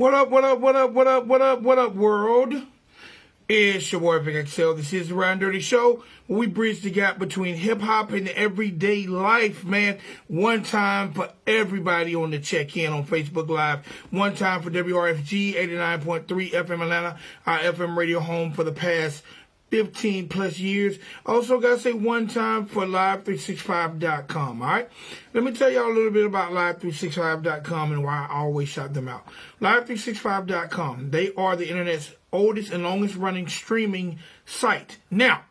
What up, what up, what up, what up, what up, what up, world? It's your boy Vic XL. This is the Round Dirty Show, where we bridge the gap between hip-hop and everyday life, man. One time for everybody on the check-in on Facebook Live. One time for WRFG 89.3 FM Atlanta, our FM radio home for the past 15 plus years. Also, gotta say one time for live365.com, all right? Let me tell y'all a little bit about live365.com and why I always shout them out. Live365.com, they are the internet's oldest and longest running streaming site. Now,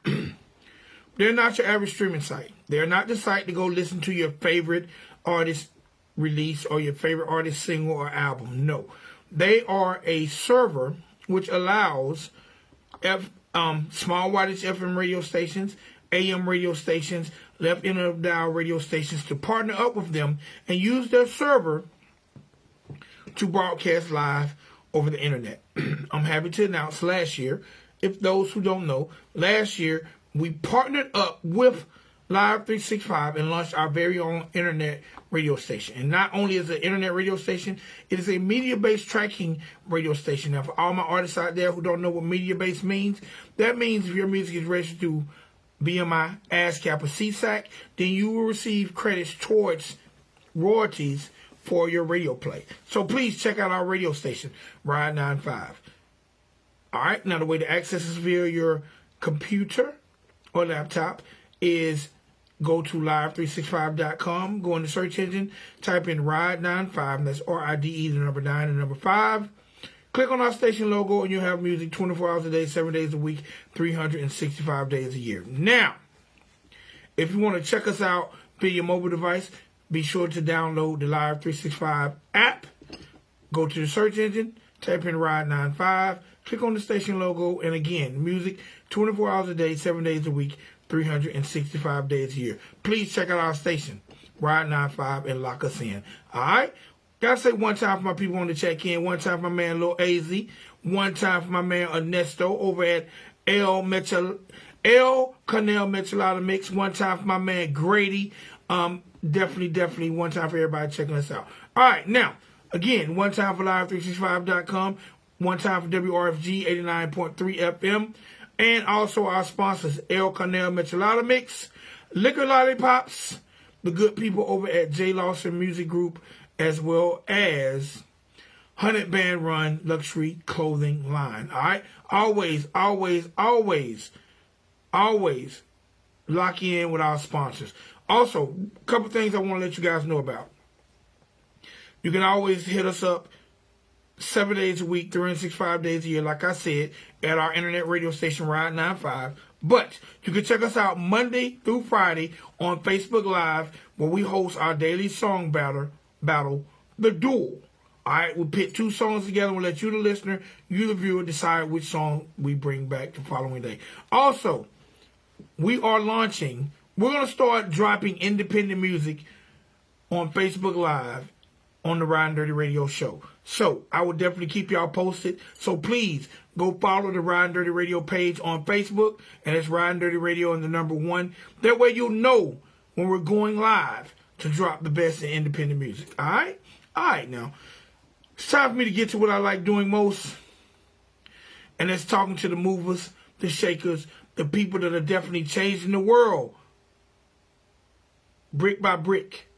they're not your average streaming site. They're not the site to go listen to your favorite artist release or your favorite artist single or album. No. They are a server which allows small wattage FM radio stations, AM radio stations, left end of dial radio stations to partner up with them and use their server to broadcast live over the internet. I'm happy to announce last year, if those who don't know, last year we partnered up with Live 365 and launched our very own internet radio station. And not only is it an internet radio station, it is a media-based tracking radio station. Now, for all my artists out there who don't know what media-based means, that means if your music is registered to BMI, ASCAP, or CSAC, then you will receive credits towards royalties for your radio play. So please check out our radio station, Ride 95. All right, now the way to access this via your computer or laptop is go to live365.com, go in the search engine, type in Ride95, that's R-I-D-E, the number 9 and number 5. Click on our station logo and you'll have music 24 hours a day, 7 days a week, 365 days a year. Now, if you want to check us out via your mobile device, be sure to download the Live365 app. Go to the search engine, type in Ride95, click on the station logo, and again, music 24 hours a day, 7 days a week, 365 days a year. Please check out our station, Ride 95, and lock us in. All right? Gotta say one time for my people on the check-in, one time for my man Lil AZ, one time for my man Ernesto over at El Canel Michelada Mix, one time for my man Grady. Definitely one time for everybody checking us out. All right, now, again, one time for live365.com, one time for WRFG 89.3 FM, and also our sponsors, El Canel Michelada Mix, Liquor Lollipops, the good people over at J. Lawson Music Group, as well as 100 Band Run Luxury Clothing Line. All right? Always lock in with our sponsors. Also, a couple things I want to let you guys know about. You can always hit us up 7 days a week, 365 days a year, like I said, at our internet radio station, Ride 95. But you can check us out Monday through Friday on Facebook Live, where we host our daily song battle, The Duel. All right, we'll pit two songs together. We'll let you, the listener, you, the viewer, decide which song we bring back the following day. Also, we're going to start dropping independent music on Facebook Live on the Ride and Dirty Radio Show. So, I will definitely keep y'all posted. So, please, go follow the Ride and Dirty Radio page on Facebook. And it's Ride and Dirty Radio and the number 1. That way you'll know when we're going live to drop the best in independent music. All right? All right, now. It's time for me to get to what I like doing most. And that's talking to the movers, the shakers, the people that are definitely changing the world. Brick by brick,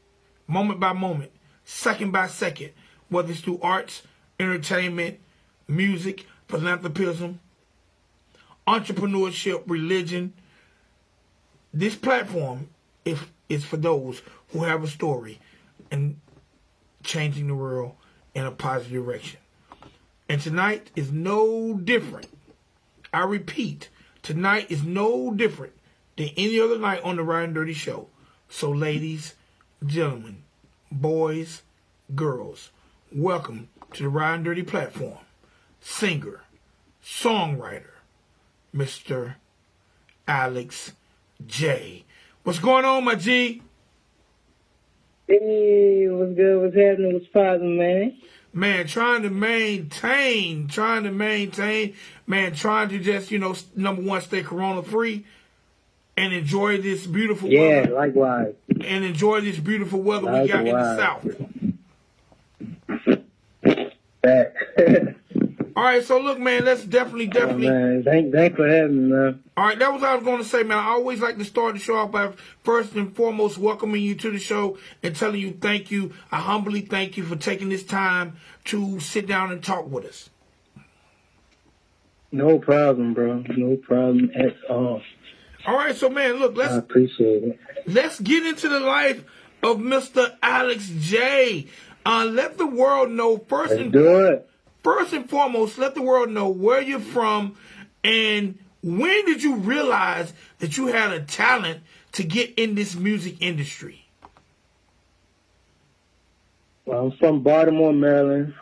moment by moment, second by second, whether it's through arts, entertainment, music, philanthropism, entrepreneurship, religion. This platform is for those who have a story and changing the world in a positive direction. And tonight is no different. I repeat, tonight is no different than any other night on the Ride and Dirty Show. So ladies, gentlemen, boys, girls, welcome to the Ride and Dirty platform. Singer, songwriter, Mr. Alex J. What's going on, my G? Hey, what's good? What's happening? What's poppin', man? Man, trying to maintain, man, trying to just, number one, stay corona free and enjoy this beautiful weather. Yeah, likewise. And enjoy this beautiful weather we got in the South. Facts. All right, so look, man, let's definitely. Oh, man. Thanks for having me, man. All right, that was what I was going to say, man. I always like to start the show off by first and foremost welcoming you to the show and telling you thank you. I humbly thank you for taking this time to sit down and talk with us. No problem, bro. No problem at all. All right, so, man, look, I appreciate it. let's get into the life of Mr. Alex J. Let the world know first and foremost, let the world know where you're from and when did you realize that you had a talent to get in this music industry? Well, I'm from Baltimore, Maryland.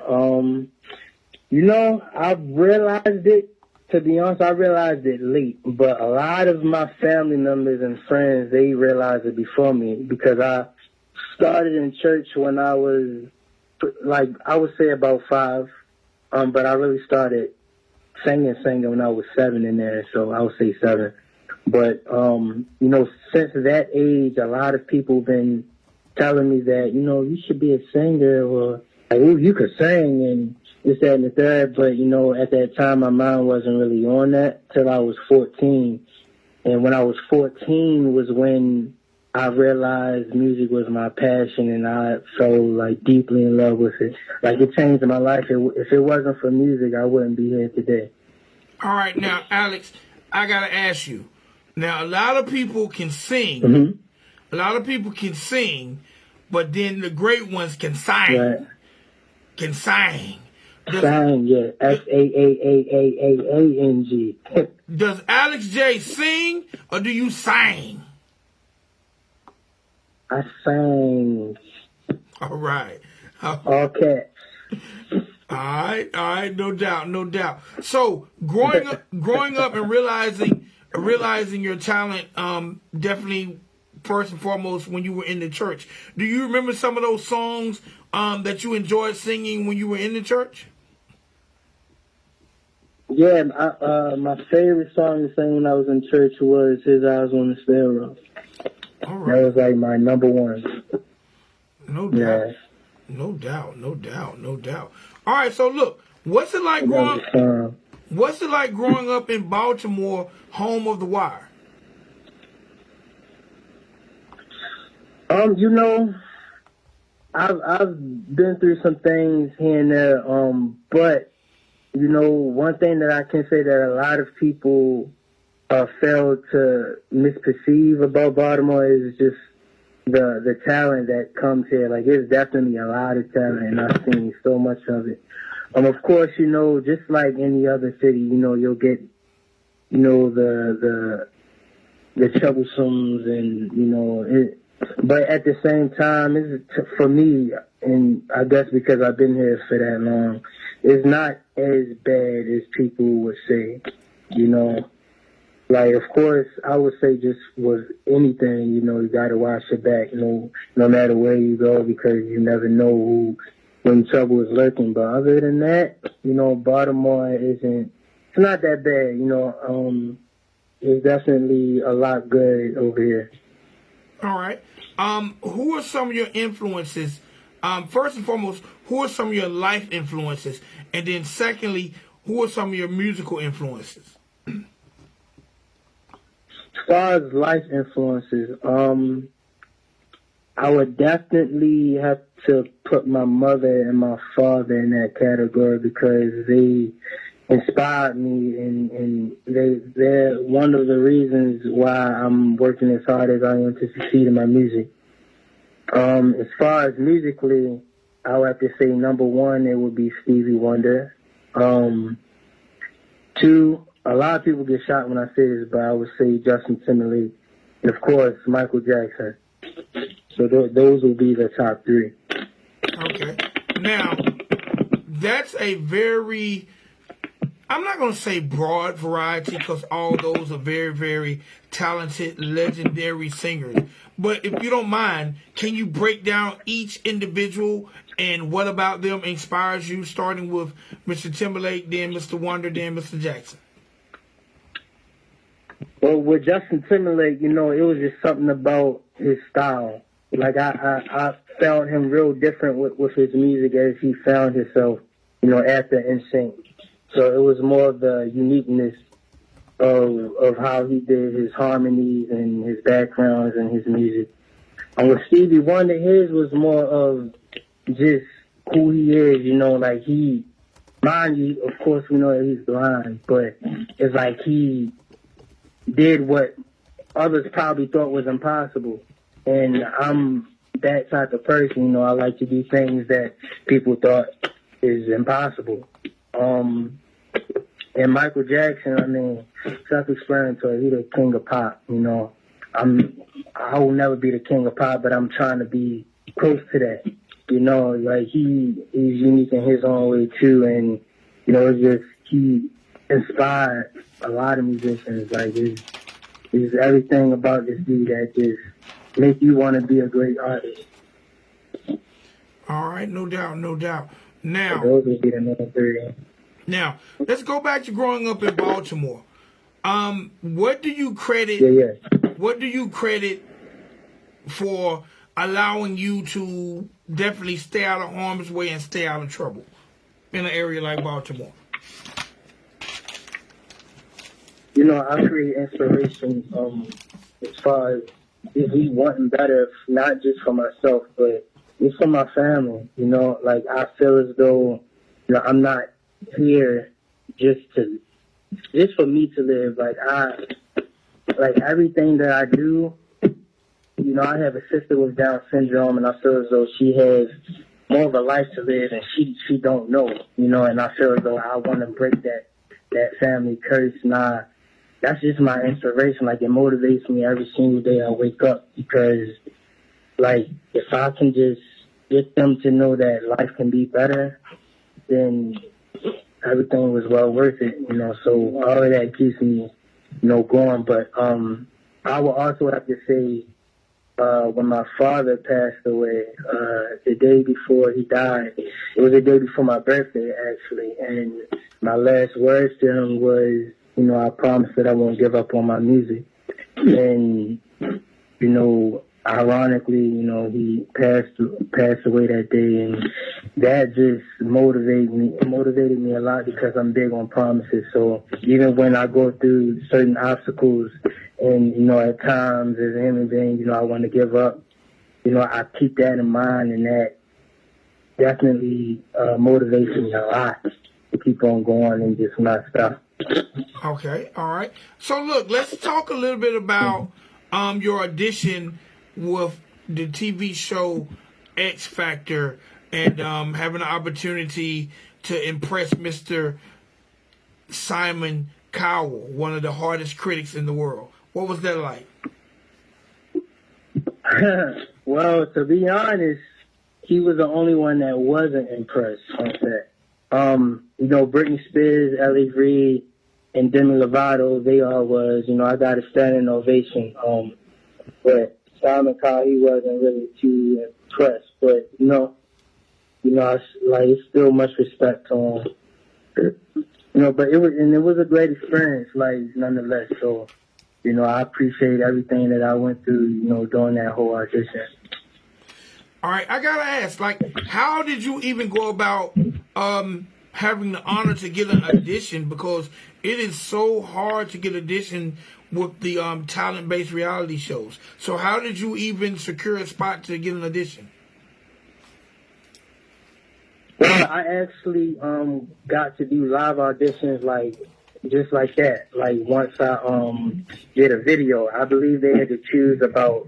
I realized it, to be honest, I realized it late, but a lot of my family members and friends, they realized it before me because I started in church when I was, I would say about 5. But I really started singing when I was 7 in there, so I would say 7. But, since that age, a lot of people been telling me that, you should be a singer or, you could sing and this, that, and the third. But, at that time, my mind wasn't really on that till I was 14. And when I was 14 was when I realized music was my passion, and I fell deeply in love with it. It changed my life. If it wasn't for music, I wouldn't be here today. All right, now, Alex, I gotta ask you. Now, a lot of people can sing. Mm-hmm. A lot of people can sing, but then the great ones can sing. Right. Can sing. Sang, yeah. Saang. Does Alex J sing or do you sing? I sang. All right. All cats. All right, no doubt. So growing up and realizing your talent, definitely first and foremost when you were in the church. Do you remember some of those songs that you enjoyed singing when you were in the church? Yeah, my favorite song to sing when I was in church was "His Eyes on the Sparrow." All right. That was my number one. No doubt. Yeah. No doubt. All right, so look, what's it like growing up in Baltimore, home of The Wire? I've been through some things here and there, but one thing that I can say that a lot of people fail to misperceive about Baltimore is just the talent that comes here. It's definitely a lot of talent, and I've seen so much of it. Of course, just like any other city, you'll get, the troublesomes and, but at the same time, for me, and I guess because I've been here for that long, it's not as bad as people would say, of course, I would say just with anything, you got to watch your back, no matter where you go, because you never know when trouble is lurking. But other than that, Baltimore it's not that bad, it's definitely a lot good over here. All right. Who are some of your influences? First and foremost, who are some of your life influences? And then secondly, who are some of your musical influences? As far as life influences, I would definitely have to put my mother and my father in that category because they inspired me, and they're one of the reasons why I'm working as hard as I am to succeed in my music. As far as musically, I would have to say number 1, it would be Stevie Wonder. 2, a lot of people get shot when I say this, but I would say Justin Timberlake, and of course Michael Jackson. So those will be the top 3. Okay. Now, that's a very, I'm not going to say broad variety because all those are very, very talented, legendary singers. But if you don't mind, can you break down each individual and what about them inspires you, starting with Mr. Timberlake, then Mr. Wonder, then Mr. Jackson? Well, with Justin Timberlake, it was just something about his style. I felt him real different with his music as he found himself. after NSYNC. So it was more of the uniqueness of how he did his harmonies and his backgrounds and his music. And with Stevie Wonder, his was more of just who he is, like mind you, of course we know that he's blind, but it's like he did what others probably thought was impossible. And I'm that type of person, I like to do things that people thought is impossible. And Michael Jackson, self-explanatory, he's the king of pop, I will never be the king of pop, but I'm trying to be close to that. Like he's unique in his own way too, and it's just he inspired a lot of musicians. Like there's everything about this dude that just make you want to be a great artist. All right, no doubt. Now, so those would be the main three. Now, let's go back to growing up in Baltimore. What do you credit? What do you credit for allowing you to definitely stay out of harm's way and stay out of trouble in an area like Baltimore? I create inspiration as far as me wanting better, not just for myself, but it's for my family. Like I feel as though I'm not here just for me to live. Like everything that I do, I have a sister with Down syndrome, and I feel as though she has more of a life to live, and she don't know, and I feel as though I want to break that family curse. That's just my inspiration. Like, it motivates me every single day I wake up, because, like, if I can just get them to know that life can be better, then everything was well worth it, so all of that keeps me, going. But I will also have to say, when my father passed away, the day before he died, it was the day before my birthday, actually, and my last words to him was, I promise that I won't give up on my music. And, ironically, he passed away that day, and that just motivated me a lot, because I'm big on promises. So even when I go through certain obstacles, and at times as a human being, I want to give up, I keep that in mind, and that definitely motivates me a lot to keep on going and just not stop. Okay, all right. So look, let's talk a little bit about your audition with the TV show XFactor, and having the opportunity to impress Mr. Simon Cowell, one of the hardest critics in the world. What was that like? Well, to be honest, he was the only one that wasn't impressed on set. Brittany Spears, Ellie Reed, and Demi Lovato, they all was. I got a standing ovation. But Simon Cowell, he wasn't really too impressed. But, it's still much respect on but it was a great experience, nonetheless. So, I appreciate everything that I went through, during that whole audition. All right, I gotta ask, how did you even go about having the honor to get an audition? Because it is so hard to get audition with the talent-based reality shows. So how did you even secure a spot to get an audition? Well, I actually got to do live auditions just like that. Once I did a video, I believe they had to choose about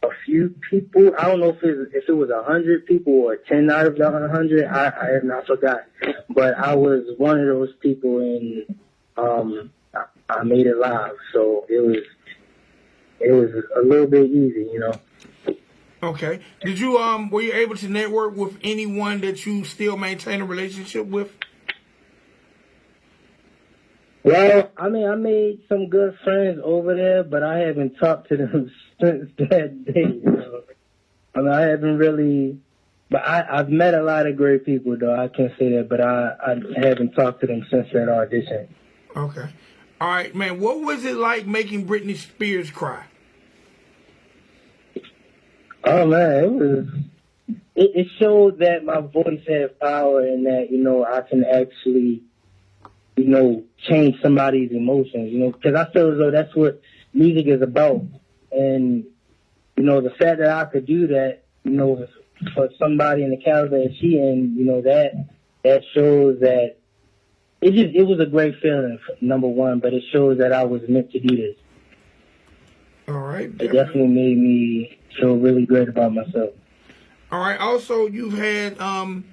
a few people. I don't know if it was 100 people or 10 out of the 100. I forgot. But I was one of those people, and I made it live. So it was a little bit easy, Okay. Did you were you able to network with anyone that you still maintain a relationship with? Well, I made some good friends over there, but I haven't talked to them since that day. I haven't really, but I've met a lot of great people, though. I can say that, but I haven't talked to them since that audition. Okay. All right, man. What was it like making Brittany Spears cry? Oh man, it showed that my voice had power and that, I can actually, change somebody's emotions, because I feel as though that's what music is about. And, the fact that I could do that, for somebody in the caliber that she in, that shows that it was a great feeling, number one, but it shows that I was meant to do this. All right. It definitely made me feel really great about myself. All right. Also, you've had an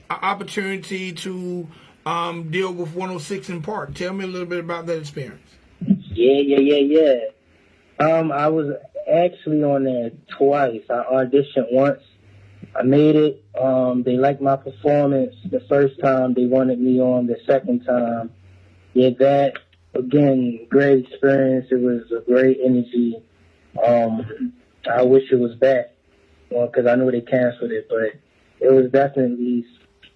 opportunity to deal with 106 in Park. Tell me a little bit about that experience. Yeah. I was actually on there twice. I auditioned once. I made it. They liked my performance the first time. They wanted me on the second time. Yeah, that, again, great experience. It was a great energy. I wish it was back, because I know they canceled it, but it was definitely,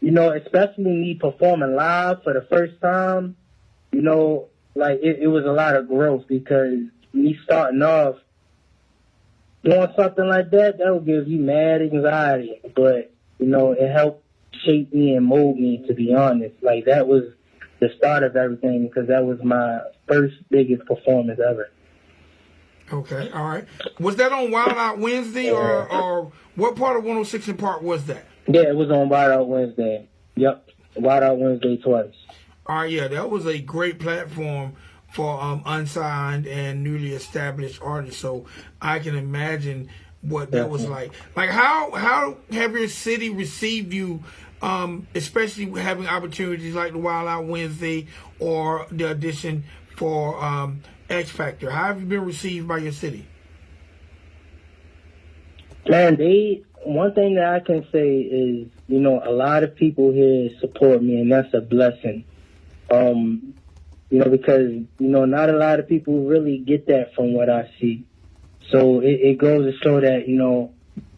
especially me performing live for the first time, it was a lot of growth, because me starting off doing something like that would give you mad anxiety. But, it helped shape me and mold me, to be honest. Like, that was the start of everything, because that was my first biggest performance ever. Okay, all right. Was that on Wild Out Wednesday, or what part of 106 in Park was that? Yeah, it was on Wild Out Wednesday. Yep, Wild Out Wednesday twice. All right, yeah, that was a great platform for unsigned and newly established artists. So I can imagine what that was like. Like, how have your city received you, especially having opportunities like the Wild Out Wednesday or the audition for XFactor? How have you been received by your city? Man, one thing that I can say is, a lot of people here support me, and that's a blessing. Because, not a lot of people really get that from what I see. So it goes to show that,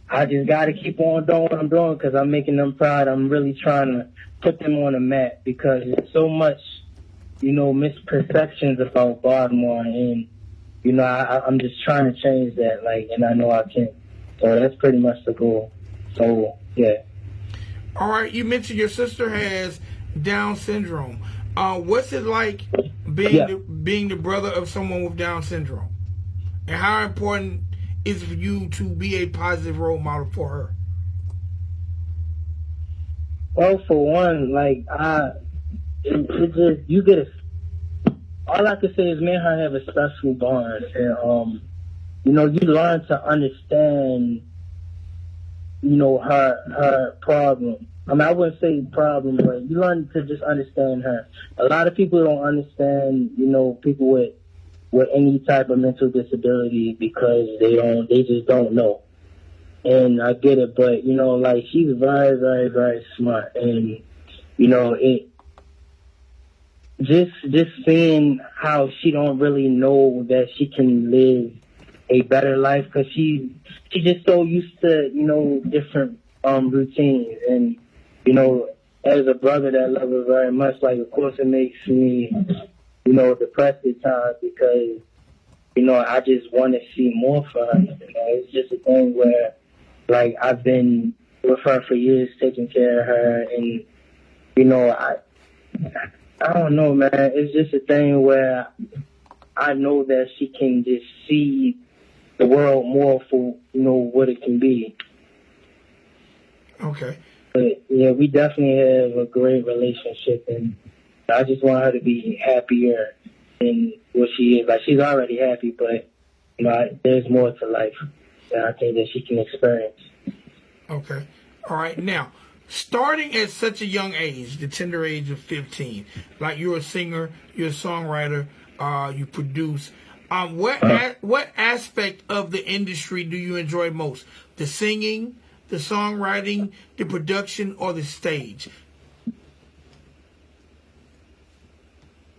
I just got to keep on doing what I'm doing, because I'm making them proud. I'm really trying to put them on the map, because there's so much, misperceptions about Baltimore, and, I'm just trying to change that, and I know I can. So that's pretty much the goal. So, yeah. All right, you mentioned your sister has Down syndrome. What's it like being the brother of someone with Down syndrome? And how important is it for you to be a positive role model for her? Well, for one, you get all I can say is me and her have a special bond. And, you learn to understand, her problem. I mean, I wouldn't say problem, but you learn to just understand her. A lot of people don't understand, people with any type of mental disability, because they just don't know. And I get it, but, she's very, very, very smart. And, just seeing how she don't really know that she can live a better life, because she's just so used to, different routines. And, as a brother that love her very much, of course it makes me, depressed at times, because, I just want to see more for her. It's just a thing where, I've been with her for years, taking care of her, and, I don't know, man. It's just a thing where I know that she can just see the world more for, what it can be. Okay. But, yeah, we definitely have a great relationship, and I just want her to be happier than what she is. She's already happy, but, there's more to life that I think that she can experience. Okay. All right. Now, starting at such a young age, the tender age of 15, like you're a singer, you're a songwriter, you produce. What aspect of the industry do you enjoy most? The singing, the songwriting, the production, or the stage?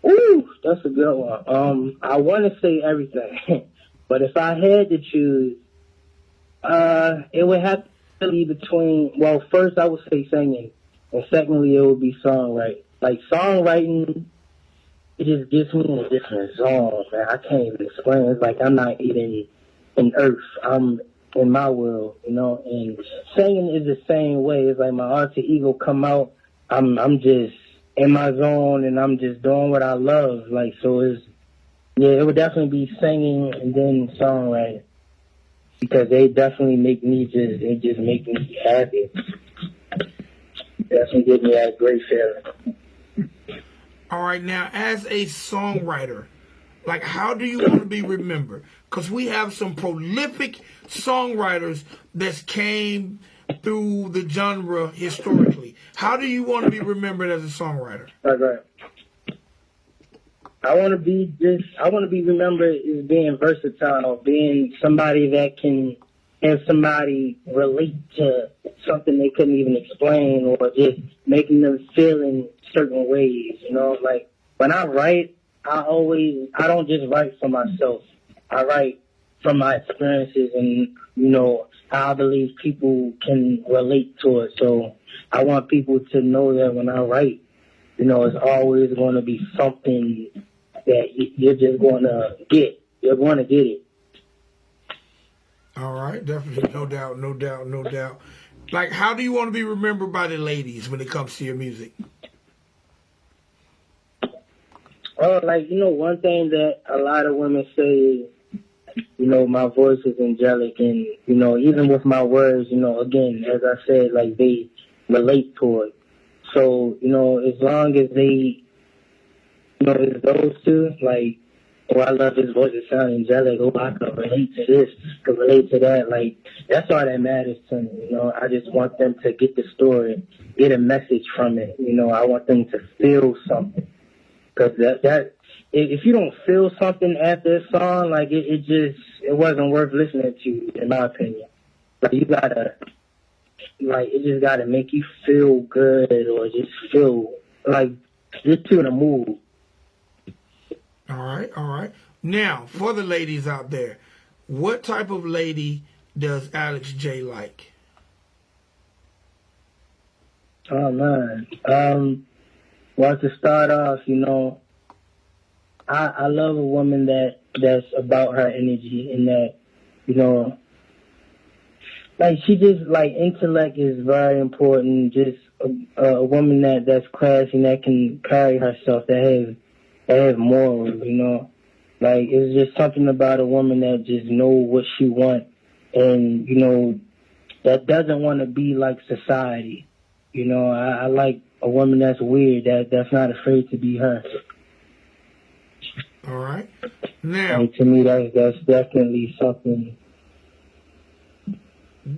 Ooh, that's a good one. I want to say everything, but if I had to choose, it would have to be between. Well, first I would say singing, and secondly it would be songwriting. Songwriting, it just gives me a different zone, man. I can't even explain. It's like I'm not even in Earth. I'm in my world, you know. And singing is the same way. It's like my alter ego come out. I'm just in my zone and I'm just doing what I love. Like, so it would definitely be singing and then songwriting, because they definitely make me just make me happy. Definitely give me that great feeling. All right, now as a songwriter, like, how do you want to be remembered? Because we have some prolific songwriters that came through the genre historically. How do you want to be remembered as a songwriter? Okay. I want to be remembered as being versatile, being somebody that can have somebody relate to something they couldn't even explain, or just making them feel in certain ways, you know? Like, when I write, I don't just write for myself. I write from my experiences and, you know, how I believe people can relate to it. So I want people to know that when I write, you know, it's always going to be something that you're just going to get. You're going to get it. All right, definitely. No doubt, no doubt, no doubt. Like, how do you want to be remembered by the ladies when it comes to your music? Like, you know, one thing that a lot of women say is, you know, my voice is angelic, and, you know, even with my words, you know, again, as I said, like, they relate to it. So, you know, as long as they, you know, it's those two, like, oh, I love his voice, it sounds angelic, oh, I can relate to this, can relate to that, like, that's all that matters to me, you know. I just want them to get the story, get a message from it, you know. I want them to feel something. Because that if you don't feel something after a song, like, it wasn't worth listening to, in my opinion. Like, you gotta, like, it just gotta make you feel good, or just feel like get to the mood. All right, all right. Now, for the ladies out there, what type of lady does Alex J like? Oh man, well, to start off, you know, I love a woman that's about her energy, and that, you know, like, she just, like, intellect is very important. Just a woman that's classy and that can carry herself, that has morals, you know. Like, it's just something about a woman that just know what she wants, and, you know, that doesn't want to be like society. You know, I like a woman that's weird, that's not afraid to be her. All right. Now, and to me, that's definitely something.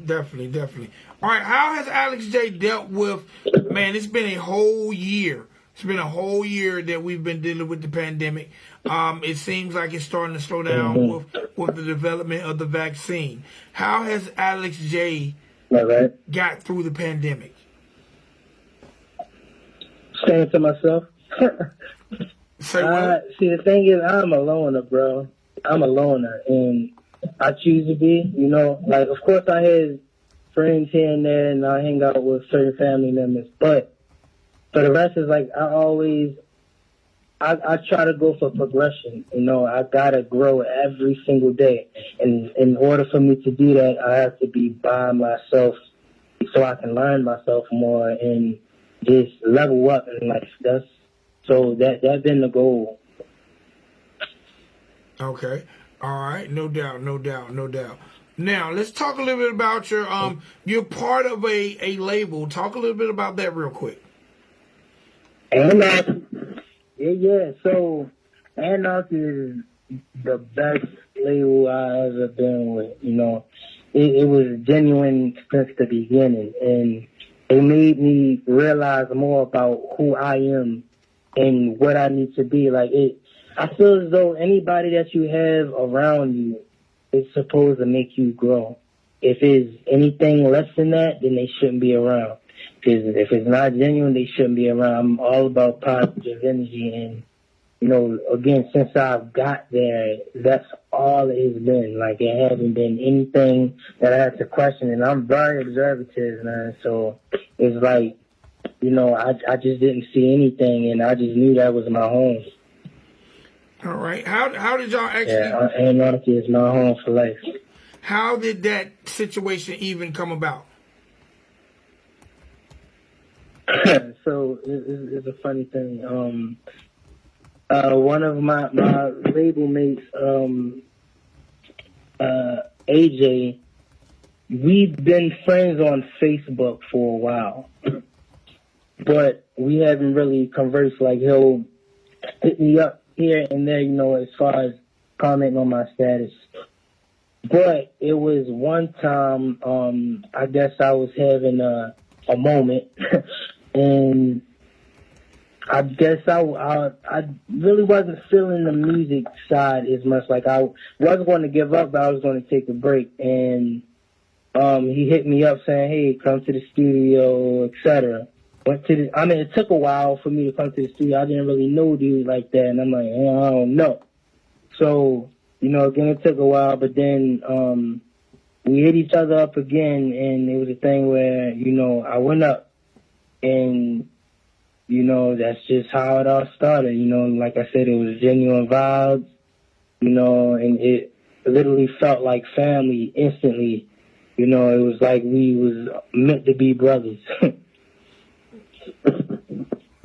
Definitely. All right, how has Alex J dealt with, man, it's been a whole year. It's been a whole year that we've been dealing with the pandemic. It seems like it's starting to slow down with the development of the vaccine. How has Alex J got through the pandemic? Saying to myself. Say what? See, the thing is, I'm a loner, bro. I'm a loner, and I choose to be, you know. Like, of course, I have friends here and there, and I hang out with certain family members, but for the rest, is like, I try to go for progression. You know, I gotta grow every single day, and in order for me to do that, I have to be by myself so I can learn myself more and just level up in life. That's been the goal. Okay. All right. No doubt. Now, let's talk a little bit about you're part of a label. Talk a little bit about that real quick. Anarch. Yeah. So, Anarch is the best label I ever been with. You know, it was genuine since the beginning, and it made me realize more about who I am and what I need to be. Like, I feel as though anybody that you have around you is supposed to make you grow. If it's anything less than that, then they shouldn't be around. Because if it's not genuine, they shouldn't be around. I'm all about positive energy, and, you know, again, since I've got there, that's all it has been. Like, it hasn't been anything that I had to question, and I'm very observative, man. So it's like, you know, I just didn't see anything, and I just knew that was my home. All right. How did y'all actually? Yeah, Anarchy is my home for life. How did that situation even come about? So it's a funny thing. One of my label mates, AJ, we've been friends on Facebook for a while, but we haven't really conversed. Like, he'll hit me up here and there, as far as commenting on my status. But it was one time, I guess I was having a moment, and I guess I really wasn't feeling the music side as much. Like, I wasn't going to give up, but I was going to take a break. And he hit me up saying, "Hey, come to the studio, etc." It took a while for me to come to the studio. I didn't really know dude like that, and I'm like, I don't know. So, again, it took a while, but then we hit each other up again, and it was a thing where, I went up, and, that's just how it all started. Like I said, it was genuine vibes, and it literally felt like family instantly. It was like we was meant to be brothers.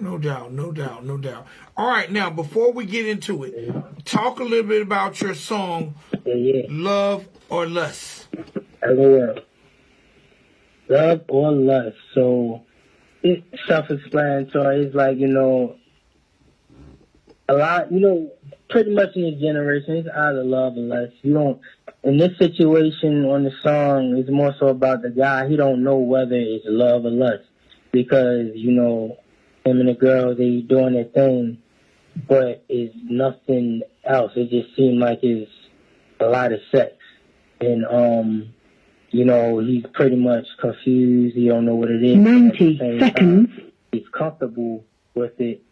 No doubt, no doubt, no doubt. All right, now, before we get into it, talk a little bit about your song, Love or Lust. LOL. Love or Lust. So, it's self-explanatory. It's like, a lot, pretty much in your generation, it's either love or lust. In this situation on the song, it's more so about the guy. He don't know whether it's love or lust because, him and the girl, they doing their thing, but it's nothing else. It just seemed like it's a lot of sex. And, he's pretty much confused. He don't know what it is. 90 seconds. He's comfortable with it,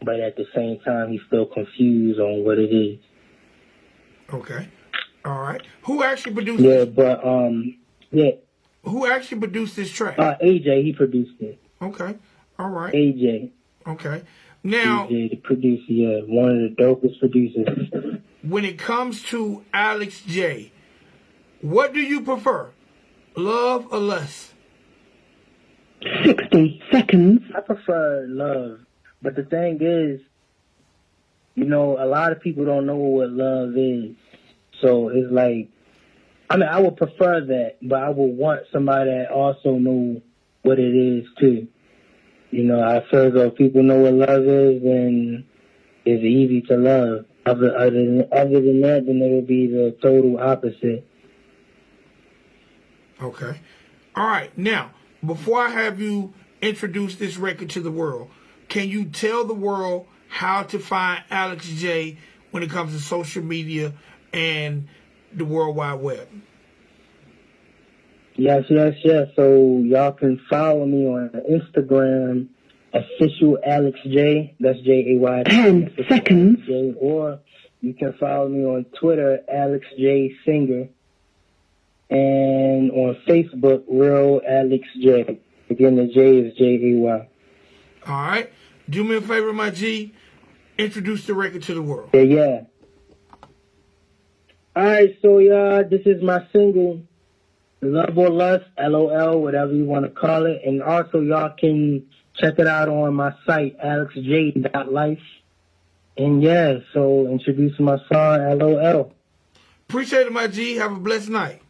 but at the same time, he's still confused on what it is. Okay. All right. Who actually produced it? Who actually produced this track? AJ, he produced it. Okay. All right. AJ. Okay. Now, AJ, the producer, one of the dopest producers. When it comes to Alex J, what do you prefer? Love or lust? 60 seconds. I prefer love. But the thing is, a lot of people don't know what love is. So it's like, I would prefer that, but I would want somebody that also know what it is too. I feel as though if people know what love is, then it's easy to love. Other than that, then it would be the total opposite. Okay. All right. Now, before I have you introduce this record to the world, can you tell the world how to find Alex J when it comes to social media and the World Wide Web? Yes. So y'all can follow me on Instagram, official Alex J. That's JAY. 10 seconds. J, or you can follow me on Twitter, Alex J Singer, and on Facebook, Real Alex J. Again, the J is JAY. All right. Do me a favor, my G. Introduce the record to the world. Yeah. All right, so y'all, this is my single, Love or Lust, LOL, whatever you want to call it. And also, y'all can check it out on my site, alexj.life. And yeah, so introducing my song, LOL. Appreciate it, my G. Have a blessed night.